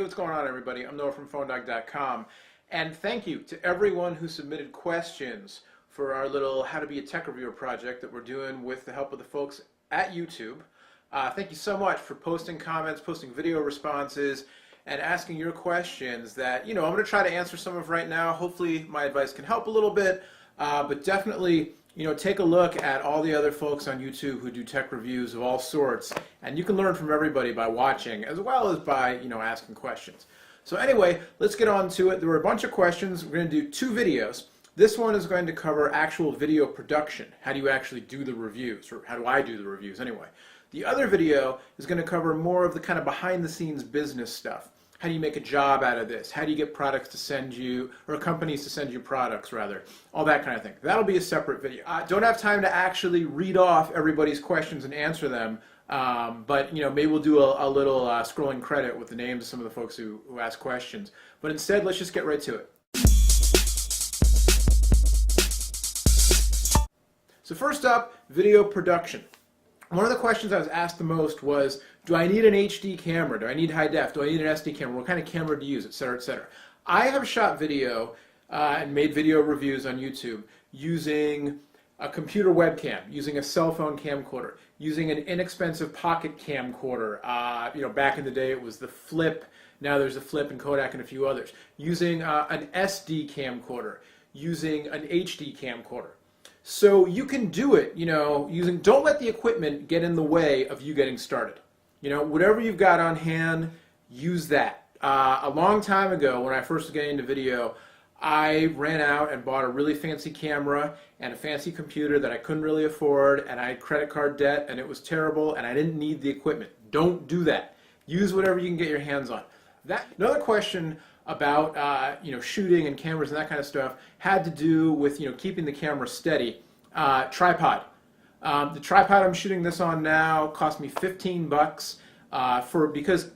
Hey, what's going on, everybody? I'm Noah from PhoneDog.com, and thank you to everyone who submitted questions for our little How to Be a Tech Reviewer project that we're doing with the help of the folks at YouTube. Thank you so much for posting comments, posting video responses, and asking your questions that, I'm going to try to answer some of right now. Hopefully my advice can help a little bit, but definitely, take a look at all the other folks on YouTube who do tech reviews of all sorts, and you can learn from everybody by watching as well as by, asking questions. So anyway, let's get on to it. There were a bunch of questions. We're going to do two videos. This one is going to cover actual video production. How do you actually do the reviews, or how do I do the reviews anyway? The other video is going to cover more of the kind of behind the scenes business stuff. How do you make a job out of this? How do you get products to send you, or companies to send you products rather? All that kind of thing. That'll be a separate video. I don't have time to actually read off everybody's questions and answer them, but maybe we'll do a little scrolling credit with the names of some of the folks who asked questions. But instead, let's just get right to it. So first up, video production. One of the questions I was asked the most was, do I need an HD camera? Do I need high def? Do I need an SD camera? What kind of camera to use, etc., etc. I have shot video and made video reviews on YouTube using a computer webcam, using a cell phone camcorder, using an inexpensive pocket camcorder. Back in the day it was the Flip. Now there's a Flip and Kodak and a few others. Using an SD camcorder, using an HD camcorder. So you can do it, don't let the equipment get in the way of you getting started. Whatever you've got on hand, use that. A long time ago, when I first was getting into video, I ran out and bought a really fancy camera and a fancy computer that I couldn't really afford, and I had credit card debt, and it was terrible, and I didn't need the equipment. Don't do that. Use whatever you can get your hands on. Another question about shooting and cameras and that kind of stuff had to do with keeping the camera steady. Tripod. The tripod I'm shooting this on now cost me 15 bucks because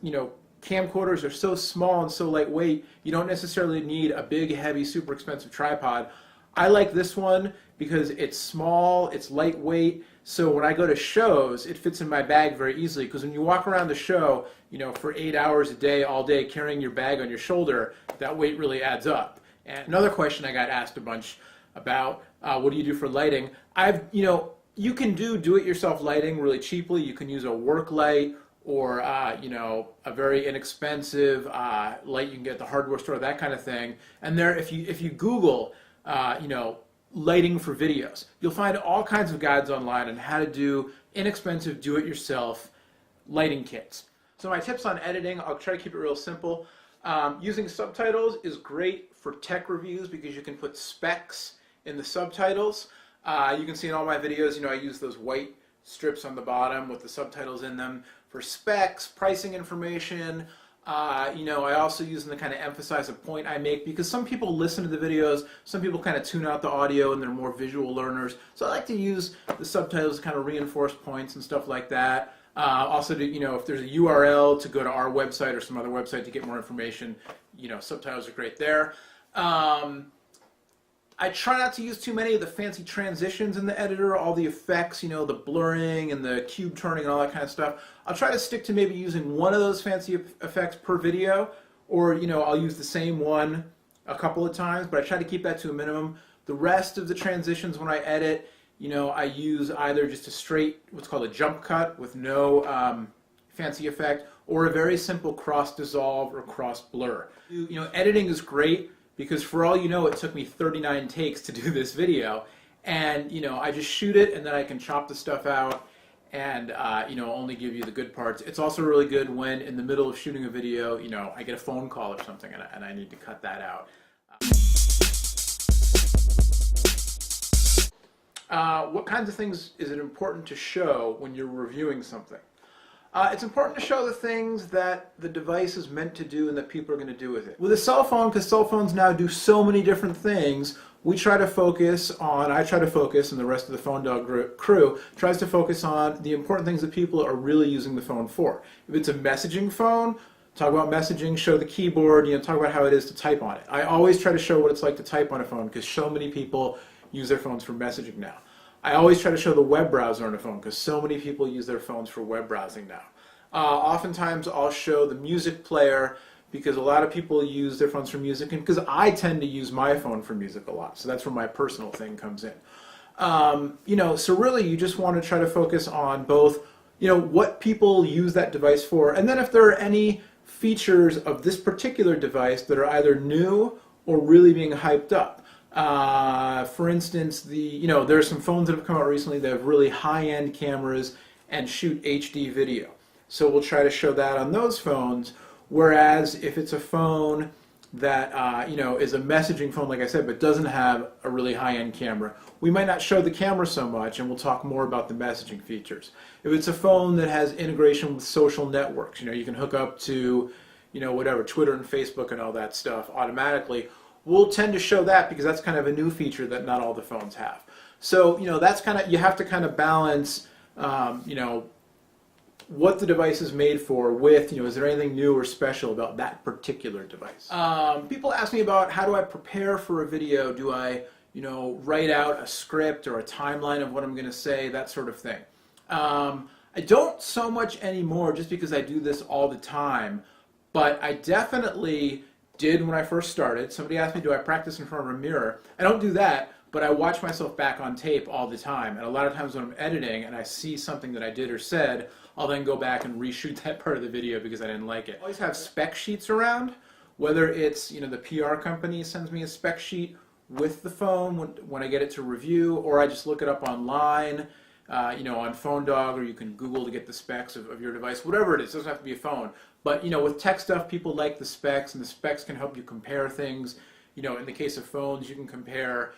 camcorders are so small and so lightweight, you don't necessarily need a big, heavy, super expensive tripod. I like this one because it's small, it's lightweight, so when I go to shows, it fits in my bag very easily, because when you walk around the show, for 8 hours a day, all day, carrying your bag on your shoulder, that weight really adds up. And another question I got asked a bunch about, what do you do for lighting? You can do it-yourself lighting really cheaply. You can use a work light, or a very inexpensive light you can get at the hardware store, that kind of thing. And if you Google, lighting for videos, you'll find all kinds of guides online on how to do inexpensive do-it-yourself lighting kits. So my tips on editing, I'll try to keep it real simple. Using subtitles is great for tech reviews because you can put specs in the subtitles. You can see in all my videos, I use those white strips on the bottom with the subtitles in them for specs, pricing information. I also use them to kind of emphasize a point I make, because some people listen to the videos, some people kind of tune out the audio and they're more visual learners. So I like to use the subtitles to kind of reinforce points and stuff like that. Also, if there's a URL to go to our website or some other website to get more information, subtitles are great there. I try not to use too many of the fancy transitions in the editor, all the effects, the blurring and the cube turning and all that kind of stuff. I'll try to stick to maybe using one of those fancy effects per video, or I'll use the same one a couple of times, but I try to keep that to a minimum. The rest of the transitions when I edit, I use either just a straight, what's called a jump cut with no fancy effect, or a very simple cross dissolve or cross blur. Editing is great, because for all it took me 39 takes to do this video, and I just shoot it and then I can chop the stuff out and only give you the good parts. It's also really good when in the middle of shooting a video, I get a phone call or something and I need to cut that out. What kinds of things is it important to show when you're reviewing something? It's important to show the things that the device is meant to do and that people are going to do with it. With a cell phone, because cell phones now do so many different things, I try to focus, and the rest of the Phone Dog crew tries to focus on the important things that people are really using the phone for. If it's a messaging phone, talk about messaging, show the keyboard, talk about how it is to type on it. I always try to show what it's like to type on a phone, because so many people use their phones for messaging now. I always try to show the web browser on a phone, because so many people use their phones for web browsing now. Oftentimes I'll show the music player, because a lot of people use their phones for music, and because I tend to use my phone for music a lot, so that's where my personal thing comes in. So really you just want to try to focus on both, what people use that device for, and then if there are any features of this particular device that are either new or really being hyped up. For instance, there are some phones that have come out recently that have really high-end cameras and shoot HD video. So we'll try to show that on those phones, whereas if it's a phone that is a messaging phone, like I said, but doesn't have a really high-end camera, we might not show the camera so much, and we'll talk more about the messaging features. If it's a phone that has integration with social networks, you can hook up to, Twitter and Facebook and all that stuff automatically, we'll tend to show that because that's kind of a new feature that not all the phones have. So, that's you have to kind of balance, what the device is made for with, is there anything new or special about that particular device? People ask me about how do I prepare for a video? Do I, write out a script or a timeline of what I'm going to say, that sort of thing. I don't so much anymore just because I do this all the time, but I definitely did when I first started. Somebody asked me, do I practice in front of a mirror? I don't do that, but I watch myself back on tape all the time. And a lot of times when I'm editing and I see something that I did or said, I'll then go back and reshoot that part of the video because I didn't like it. I always have spec sheets around, whether it's, the PR company sends me a spec sheet with the phone when I get it to review, or I just look it up online, on PhoneDog, or you can Google to get the specs of your device, whatever it is. It doesn't have to be a phone. But, with tech stuff, people like the specs, and the specs can help you compare things. In the case of phones, you can compare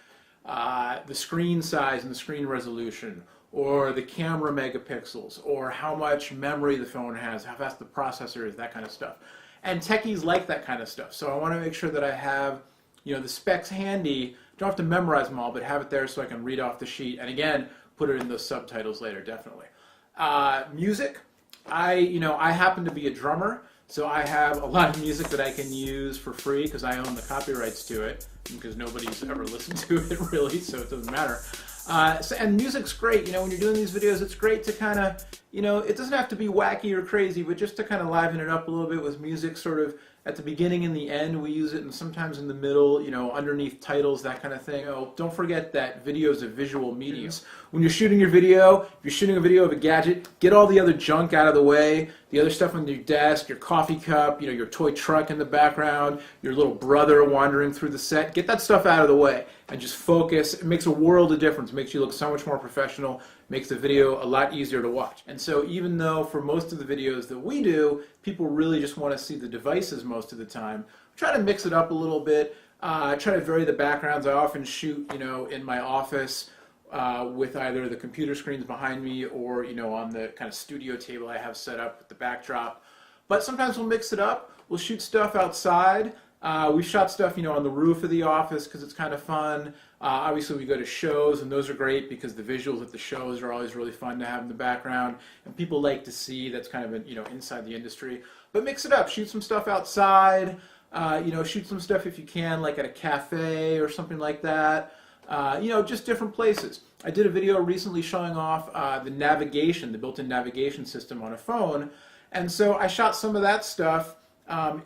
the screen size and the screen resolution, or the camera megapixels, or how much memory the phone has, how fast the processor is, that kind of stuff. And techies like that kind of stuff. So I want to make sure that I have, the specs handy. Don't have to memorize them all, but have it there so I can read off the sheet. And again, put it in those subtitles later, definitely. Music. I happen to be a drummer, so I have a lot of music that I can use for free because I own the copyrights to it, because nobody's ever listened to it really, so it doesn't matter. And music's great, when you're doing these videos, it's great to kind of, it doesn't have to be wacky or crazy, but just to kind of liven it up a little bit with music sort of at the beginning and the end. We use it, and sometimes in the middle, underneath titles, that kind of thing. Don't forget that video is a visual medium. When you're shooting your video, if you're shooting a video of a gadget, get all the other junk out of the way, the other stuff on your desk, your coffee cup, your toy truck in the background, your little brother wandering through the set. Get that stuff out of the way and just focus. It makes a world of difference. It makes you look so much more professional, makes the video a lot easier to watch. And so even though for most of the videos that we do, people really just want to see the devices most of the time, try to mix it up a little bit. Try to vary the backgrounds. I often shoot, in my office with either the computer screens behind me or, on the kind of studio table I have set up with the backdrop. But sometimes we'll mix it up. We'll shoot stuff outside. We've shot stuff, on the roof of the office because it's kind of fun. Obviously, we go to shows, and those are great because the visuals at the shows are always really fun to have in the background, and people like to see. That's kind of, inside the industry. But mix it up. Shoot some stuff outside. Shoot some stuff if you can, like at a cafe or something like that. Just different places. I did a video recently showing off the navigation, the built-in navigation system on a phone, and so I shot some of that stuff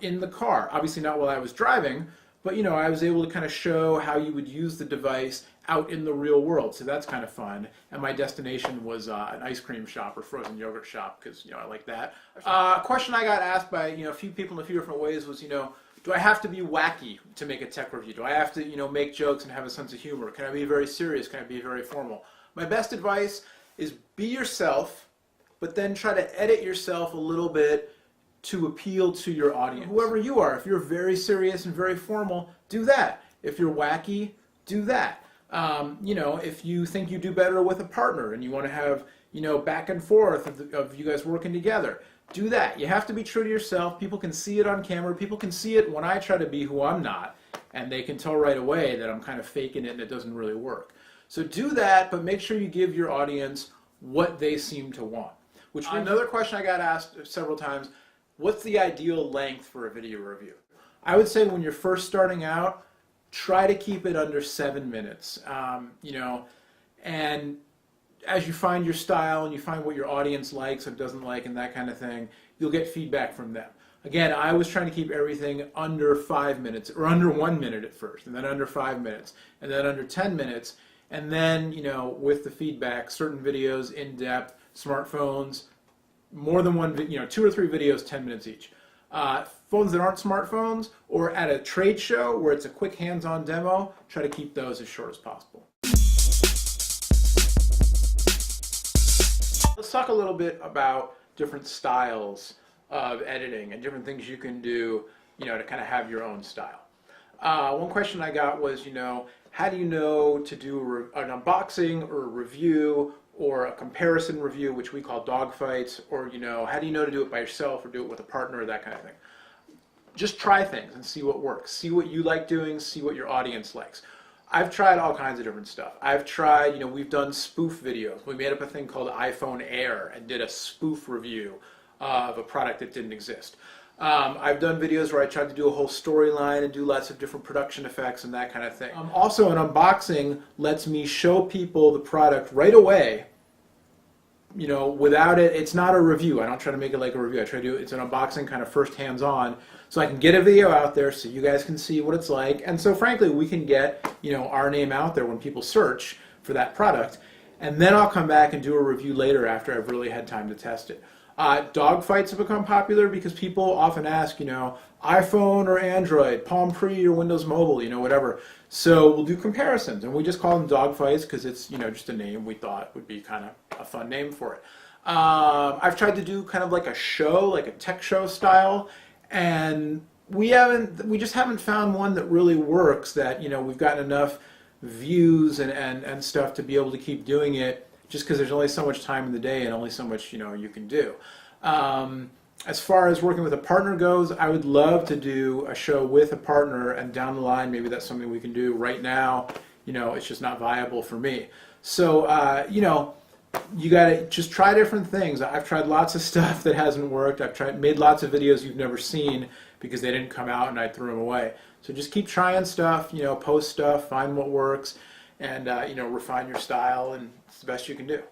in the car. Obviously not while I was driving, but I was able to kind of show how you would use the device out in the real world. So that's kind of fun. And my destination was an ice cream shop or frozen yogurt shop because I like that. A question I got asked by a few people in a few different ways was do I have to be wacky to make a tech review? Do I have to make jokes and have a sense of humor? Can I be very serious? Can I be very formal? My best advice is be yourself, but then try to edit yourself a little bit to appeal to your audience. Whoever you are, if you're very serious and very formal, do that. If you're wacky, do that. If you think you do better with a partner and you want to have, back and forth of you guys working together, do that. You have to be true to yourself. People can see it on camera. People can see it when I try to be who I'm not, and they can tell right away that I'm kind of faking it and it doesn't really work. So do that, but make sure you give your audience what they seem to want. Which another question I got asked several times, what's the ideal length for a video review? I would say when you're first starting out, try to keep it under 7 minutes. And as you find your style and you find what your audience likes or doesn't like and that kind of thing, you'll get feedback from them. Again, I was trying to keep everything under 5 minutes, or under 1 minute at first, and then under 5 minutes, and then under 10 minutes, and then, with the feedback, certain videos, in depth, smartphones, more than one, 2 or 3 videos, 10 minutes each. Phones that aren't smartphones, or at a trade show where it's a quick hands-on demo, try to keep those as short as possible. Let's talk a little bit about different styles of editing and different things you can do, to kind of have your own style. One question I got was, how do you know to do an unboxing or a review or a comparison review, which we call dogfights, or, how do you know to do it by yourself or do it with a partner or that kind of thing? Just try things and see what works. See what you like doing, see what your audience likes. I've tried all kinds of different stuff. I've tried, we've done spoof videos. We made up a thing called iPhone Air and did a spoof review of a product that didn't exist. I've done videos where I tried to do a whole storyline and do lots of different production effects and that kind of thing. Also, an unboxing lets me show people the product right away, without it. It's not a review. I don't try to make it like a review. I try to do it's an unboxing, kind of first hands-on, so I can get a video out there so you guys can see what it's like, and so frankly we can get our name out there when people search for that product, and then I'll come back and do a review later after I've really had time to test it. Dogfights have become popular because people often ask, iPhone or Android, Palm Pre or Windows Mobile, whatever. So we'll do comparisons, and we just call them dogfights because it's, just a name we thought would be kind of a fun name for it. I've tried to do kind of like a show, like a tech show style, and we just haven't found one that really works, that, we've gotten enough views and stuff to be able to keep doing it, just because there's only so much time in the day and only so much, you can do. As far as working with a partner goes, I would love to do a show with a partner, and down the line, maybe that's something we can do. Right now, it's just not viable for me. So, you gotta just try different things. I've tried lots of stuff that hasn't worked. I've made lots of videos you've never seen because they didn't come out and I threw them away. So just keep trying stuff, post stuff, find what works, and refine your style, and it's the best you can do.